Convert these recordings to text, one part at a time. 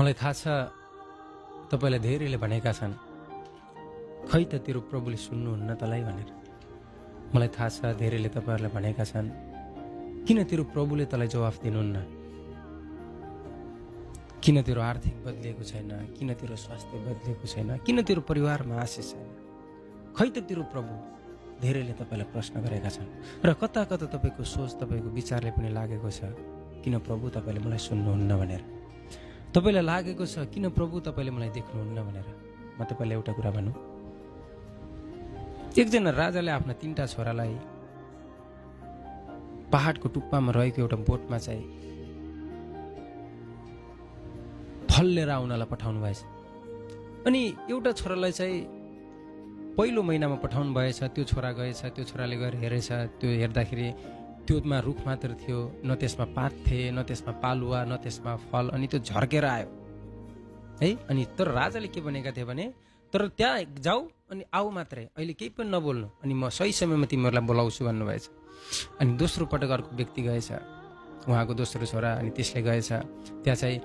मलाई थाहा छ तपाईलाई धेरैले भनेका छन्, खै त तेरो प्रभुले सुन्नुहुन्न तलाई भनेर। मलाई थाहा छ धेरैले तपाईहरूलाई भनेका छन्, किन तेरो प्रभुले तलाई जवाफ दिनुहुन्न, किन तेरो आर्थिक बदलिएको छैन, किन तेरो स्वास्थ्य बदलिएको छैन, किन तेरो परिवारमा आशिष छैन, खै त तेरो प्रभु। धेरैले तपाईँलाई प्रश्न गरेका छन् र कता कता तपाईँको सोच, तपाईँको विचारले पनि लागेको छ, किन प्रभु तपाईँले मलाई सुन्नुहुन्न भनेर। तपाईँलाई लागेको छ, किन प्रभु तपाईँले मलाई देख्नुहुन्न भनेर। म तपाईँलाई एउटा कुरा भनौँ, एकजना राजाले आफ्ना 3टा छोरालाई पहाडको टुप्पामा रहेको एउटा बोटमा चाहिँ फल लिएर आउनलाई पठाउनु भएछ। अनि एउटा छोरालाई चाहिँ पहिलो महिनामा पठाउनु भएछ। त्यो छोरा गएछ, त्यो छोराले गएर हेरेछ, त्यो हेर्दाखेरि त्योमा रुख मात्र थियो, न त्यसमा पात थिए, न त्यसमा पालुवा, न त्यसमा फल, अनि त्यो झर्केर आयो है। अनि तर राजाले के भनेका थिए भने, तर त्यहाँ जाऊ अनि आऊ मात्रै, अहिले केही पनि नबोल्नु, अनि म सही समयमा तिमीहरूलाई बोलाउँछु भन्नुभएछ। अनि दोस्रो पटक अर्को व्यक्ति गएछ, उहाँको दोस्रो छोरा, अनि त्यसले गएछ, त्यहाँ चाहिँ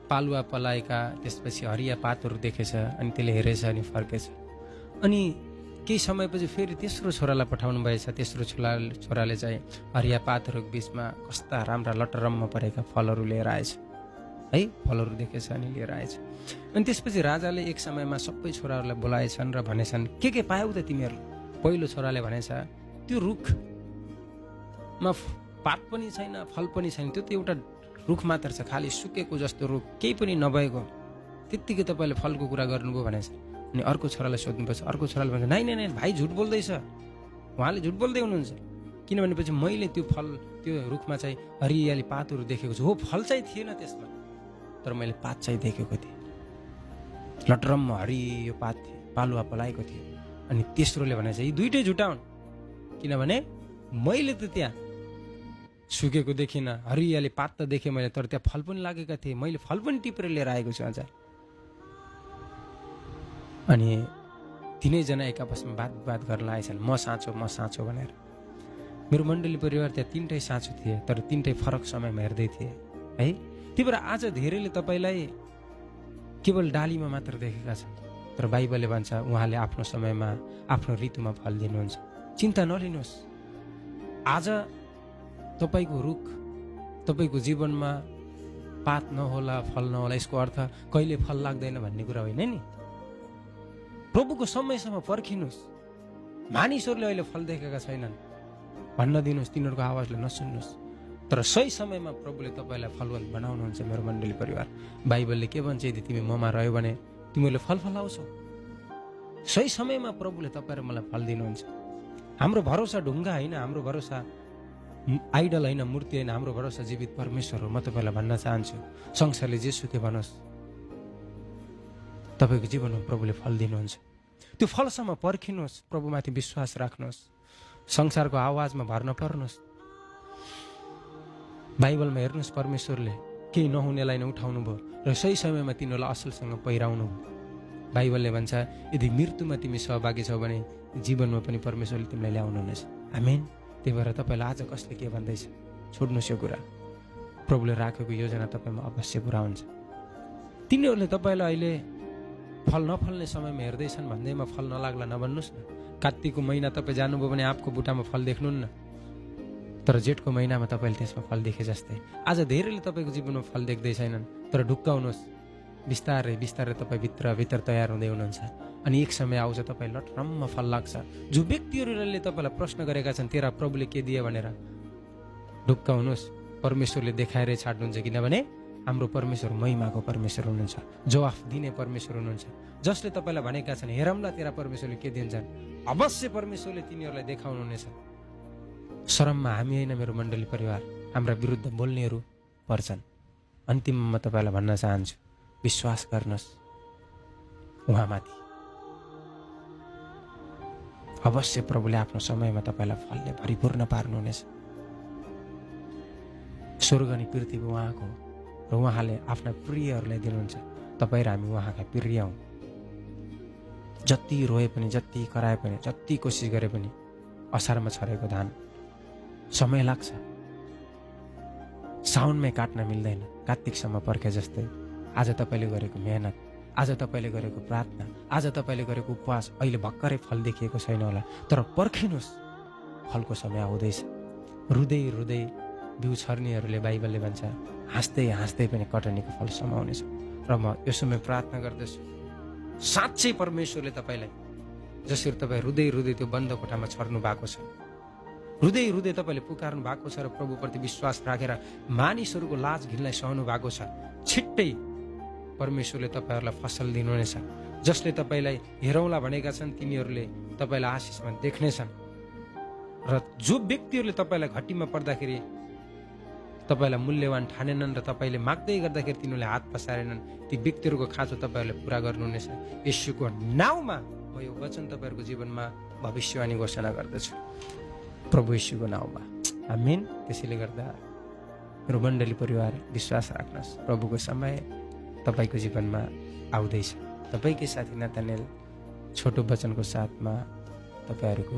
पालुवा पलाएका, त्यसपछि हरिया पातहरू देखेछ, अनि त्यसले हेरेछ अनि फर्केछ। अनि केही समयपछि फेरि तेस्रो छोरालाई पठाउनु भएछ। तेस्रो छोराले चाहिँ हरिया पातहरूको बिचमा कस्ता राम्रा लटरम्म परेका फलहरू लिएर आएछ है, फलहरू देखेछ अनि लिएर आएछ। अनि त्यसपछि राजाले एक समयमा सबै छोराहरूलाई बोलाएछन् र भनेछन्, के पायौ त तिमीहरू। पहिलो छोराले भनेछ, त्यो रुखमा पात पनि छैन, फल पनि छैन, त्यो त एउटा रुख मात्र छ, खालि सुकेको जस्तो रुख, केही पनि नभएको, त्यत्तिकै तपाईँले फलको कुरा गर्नुभयो भनेछ। अनि अर्को छोरालाई सोध्नुपर्छ, अर्को छोराले भन्छ, नाइ नाइ भाइ झुट बोल्दैछ, उहाँले झुट बोल्दै हुनुहुन्छ, किनभनेपछि मैले त्यो फल, त्यो रुखमा चाहिँ हरियाली पातहरू देखेको छु। हो, फल चाहिँ थिएन त्यसमा, तर मैले पात चाहिँ देखेको थिएँ, लटरम्म हरियो पात थिए, पालुवा पलाएको थियो। अनि तेस्रोले भनेछ, यी दुइटै झुटा हुन्, किनभने मैले त त्यहाँ सुकेको देखिनँ, हरियाली पात त देखेँ मैले, तर त्यहाँ फल पनि लागेका थिए, मैले फल पनि टिपेर लिएर आएको छु अझ। अनि तिनैजना एक आपसमा बात गर्न आएछन्, म साँचो भनेर। मेरो मण्डली परिवार त्यहाँ 3टै साँचो थिए, तर 3टै फरक समयमा हेर्दै थिए है। त्यही भएर आज धेरैले तपाईँलाई केवल डालीमा मात्र देखेका छन्, तर बाइबलले भन्छ उहाँले आफ्नो समयमा आफ्नो ऋतुमा फल दिनुहुन्छ। चिन्ता नलिनुहोस्, आज तपाईँको रुख, तपाईँको जीवनमा पात नहोला, फल नहोला, यसको अर्थ कहिले फल लाग्दैन भन्ने कुरा होइन नि। प्रभुको समयसम्म पर्खिनुहोस्। मानिसहरूले अहिले फल देखेका छैनन् भन्न दिनुहोस्, तिनीहरूको आवाजले नसुन्नुहोस्, तर सही समयमा प्रभुले तपाईँलाई फलवन्त बनाउनुहुन्छ। मेरो मण्डली परिवार, बाइबलले के भन्छ, यदि तिमी ममा रह्यो भने तिमीहरूले फल फलाउँछौ। सही समयमा प्रभुले तपाईँ र मलाई फल दिनुहुन्छ। हाम्रो भरोसा ढुङ्गा होइन, हाम्रो भरोसा आइडल होइन, मूर्ति होइन, हाम्रो भरोसा जीवित परमेश्वर हो। म तपाईँलाई भन्न चाहन्छु, संसारले जेसुकै भनोस्, तपाईँको जीवनमा प्रभुले फल दिनुहुन्छ। त्यो फलसम्म पर्खिनुहोस्, प्रभुमाथि विश्वास राख्नुहोस्, संसारको आवाजमा भर नपर्नुहोस्। बाइबलमा हेर्नुहोस्, परमेश्वरले केही नहुनेलाई नै उठाउनु भयो र सही समयमा तिनीहरूलाई असलसँग पहिराउनु भयो। बाइबलले भन्छ, यदि मृत्युमा तिमी सहभागी छौ भने जीवनमा पनि परमेश्वरले तिमीलाई ल्याउनुहुनेछ। आमेन। त्यही भएर तपाईँलाई आज कसले के भन्दैछ, छोड्नुहोस् यो कुरा। प्रभुले राखेको योजना तपाईँमा अवश्य पुरा हुन्छ। तिनीहरूले तपाईँलाई अहिले फल नफल्ने समयमा हेर्दैछन् भन्दैमा फल नलाग्ला नभन्नुहोस् न। कात्तिकको महिना तपाईँ जानुभयो भने आँपको बुटामा फल देख्नुहुन्न, तर जेठको महिनामा तपाईँले त्यसमा फल देखे जस्तै आज धेरैले तपाईँको जीवनमा फल देख्दै छैनन्, तर ढुक्काउनुहोस्, बिस्तारै बिस्तारै तपाईँ भित्र तयार हुँदै हुनुहुन्छ। अनि एक समय आउँछ तपाईँ लटरम्म फल लाग्छ। जो व्यक्तिहरूले तपाईँलाई प्रश्न गरेका छन्, तेरा प्रभुले के दिए भनेर, ढुक्काउनुहोस्, परमेश्वरले देखाएरै छाड्नुहुन्छ। किनभने हाम्रो परमेश्वर महिमाको परमेश्वर हुनुहुन्छ, जवाफ दिने परमेश्वर हुनुहुन्छ। जसले तपाईँलाई भनेका छन्, हेरौँला तेरा परमेश्वरले के दिन्छन्, अवश्य परमेश्वरले तिनीहरूलाई देखाउनुहुनेछ। शरममा हामी होइन, मेरो मण्डली परिवार, हाम्रा विरुद्ध बोल्नेहरू पर्छन्। अन्तिममा म तपाईँलाई भन्न चाहन्छु, विश्वास गर्नुहोस् उहाँमाथि, अवश्य प्रभुले आफ्नो समयमा तपाईँलाई फलले भरिपूर्ण पार्नुहुनेछ। स्वर्ग अनि पृथ्वी उहाँको, र उहाँले आफ्ना प्रियहरूलाई दिनुहुन्छ। तपाईँ र हामी उहाँका प्रिय हौँ। जति रोए पनि, जति कराए पनि, जति कोसिस गरे पनि असारमा छरेको धान समय लाग्छ, साउनमै काट्न मिल्दैन, कार्तिकसम्म पर्खे जस्तै आज तपाईँले गरेको मेहनत, आज तपाईँले गरेको प्रार्थना, आज तपाईँले गरेको उपवास अहिले भर्खरै फल देखिएको छैन होला, तर पर्खिनुहोस्, फलको समय आउँदैछ। रुँदै रुँदै बिउ छर्नेहरूले बाइबलले भन्छ हाँस्दै हाँस्दै पनि कटनीको फल समाउनेछ। र म यो समय प्रार्थना गर्दछु, साँच्चै परमेश्वरले तपाईँलाई जसरी तपाईँ रुँदै रुँदै त्यो बन्द कोठामा छर्नु भएको छ, रुँदै रुँदै तपाईँले पुकार्नु भएको छ र प्रभुप्रति विश्वास राखेर मानिसहरूको लाज घिनलाई सहनु भएको छ, छिट्टै परमेश्वरले तपाईँहरूलाई फसल दिनुहुनेछ। जसले तपाईँलाई हेरौँला भनेका छन् तिनीहरूले तपाईँलाई आशिषमा देख्नेछन्। र जो व्यक्तिहरूले तपाईँलाई घटीमा पर्दाखेरि तपाईँलाई मूल्यवान ठानेनन् र तपाईँले माग्दै गर्दाखेरि तिनीहरूले हात पसारेनन्, ती व्यक्तिहरूको खाँचो तपाईँहरूले पुरा गर्नुहुनेछ। येशूको नाउँमा म यो वचन तपाईँहरूको जीवनमा भविष्यवाणी घोषणा गर्दछु, प्रभु येशूको नाउँमा, आमेन। त्यसैले गर्दा मेरो मण्डली परिवार विश्वास राख्नुहोस्, प्रभुको समय तपाईँको जीवनमा आउँदैछ। तपाईँकै साथी नातानेल छोटो वचनको साथमा तपाईँहरूको